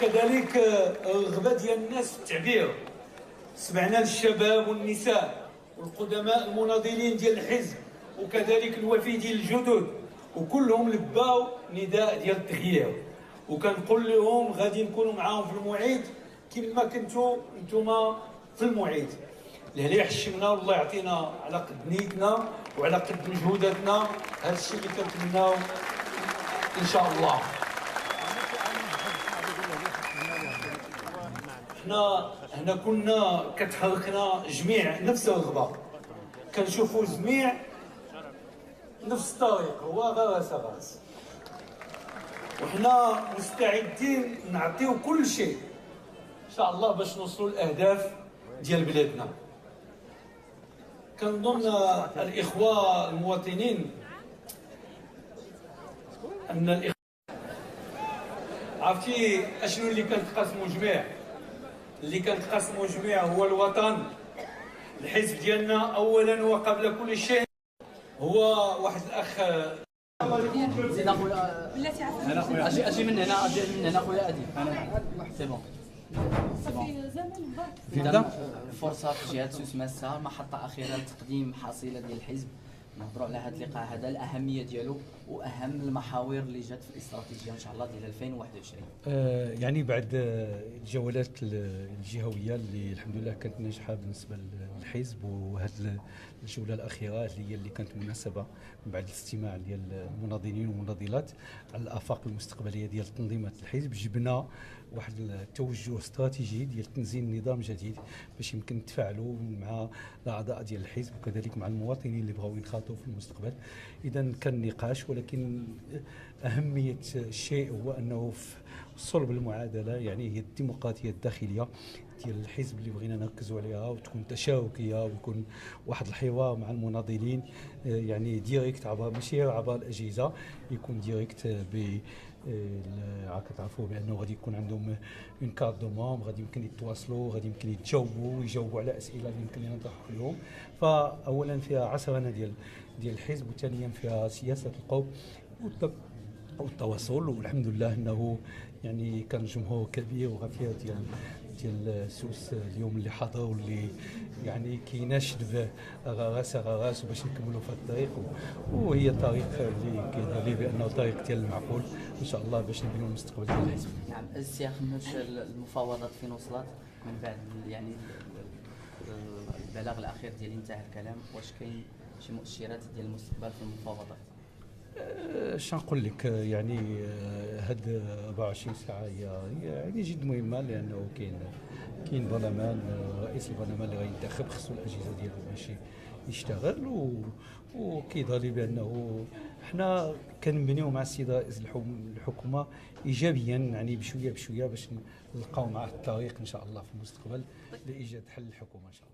كذلك الرغبه ديال الناس في التعبير. سمعنا للشباب والنساء والقدماء المناضلين ديال الحزب وكذلك الوافدين الجدد، وكلهم لباو نداء ديال التغيير، وكنقول لهم غادي نكونوا معاهم في الموعد كما كنتوا نتوما في الموعد. اللي يحشمنا والله يعطينا على قد نيتنا وعلى قد مجهوداتنا، هذا الشيء اللي كنتمناو ان شاء الله. حنا هنا كنا كتحركنا جميع نفس الرغبه، كنشوفوا جميع نفس الطريق، هو غاس، وحنا مستعدين نعطيو كل شيء ان شاء الله باش نوصلوا الاهداف ديال بلادنا. كنظن الاخوه المواطنين ان عرفتي اشنو اللي كنتقاسموا جميع؟ اللي كنتقاسموا جميع هو الوطن. الحزب ديالنا اولا وقبل كل شيء هو واحد الاخ. زيد اخويا بلاتي اجي من هنا، اجي من هنا اخويا ادي سي بون. فرصه في جهه سوس ماسه، محطه اخيره لتقديم حصيله ديال الحزب. نهضروا على هذا اللقاء هذا، الاهميه ديالو واهم المحاور اللي جات في الاستراتيجيه ان شاء الله ديال 2021. يعني بعد الجولات الجهويه اللي الحمد لله كانت ناجحه بالنسبه للحزب، وهذه الجوله الاخيره اللي كانت مناسبه بعد الاستماع ديال المناضلين والمناضلات على الافاق المستقبليه ديال تنظيمات الحزب، جبنا واحد التوجه استراتيجي ديال تنزيل نظام جديد باش يمكن نتفاعلوا مع الاعضاء ديال الحزب وكذلك مع المواطنين اللي بغاو ينخرطوا في المستقبل. اذا كان نقاش، ولكن اهميه الشيء هو انه في صلب المعادله، يعني هي الديمقراطيه الداخليه ديال الحزب اللي بغينا نركزوا عليها وتكون تشاركيه ويكون واحد الحوار مع المناضلين، يعني ديريكت ماشي عبر الاجهزه، يكون ديريكت ب راك تعرفوا بانه غادي يكون عندهم اون كارت دو مومبر، غادي يمكن يتواصلوا، غادي يمكن يجاوبوا على اسئله اللي يمكن نطرحوا لهم. فاولا فيها عصرنه ديال الحزب، وثانيا فيها سياسه القوم والتواصل. والحمد لله انه يعني كان جمهور كبير وغفير ديال سوس اليوم اللي حضر، واللي يعني كيناشد غاس باش نكملوا في الطريق، وهي طريق اللي كيظهر لي بانه طريق ديال المعقول ان شاء الله باش نبنيو المستقبل ديال الحزب. نعم، السي خنوش، المفاوضات فين وصلت من بعد يعني البلاغ الاخير ديال انتهى الكلام؟ واش كاين شي مؤشرات ديال المستقبل في المفاوضات؟ اش نقول لك، يعني هاد 24 ساعه هي يعني جد مهمه، لانه كاين برلمان، رئيس البرلمان اللي غينتخب، خصو الاجهزه ديالو باش يشتغل، وكيظهر لي بانه حنا كنبنيو مع السيد رئيس الحكومه ايجابيا، يعني بشويه باش نلقاو معاه الطريق ان شاء الله في المستقبل لايجاد حل الحكومه ان شاء الله.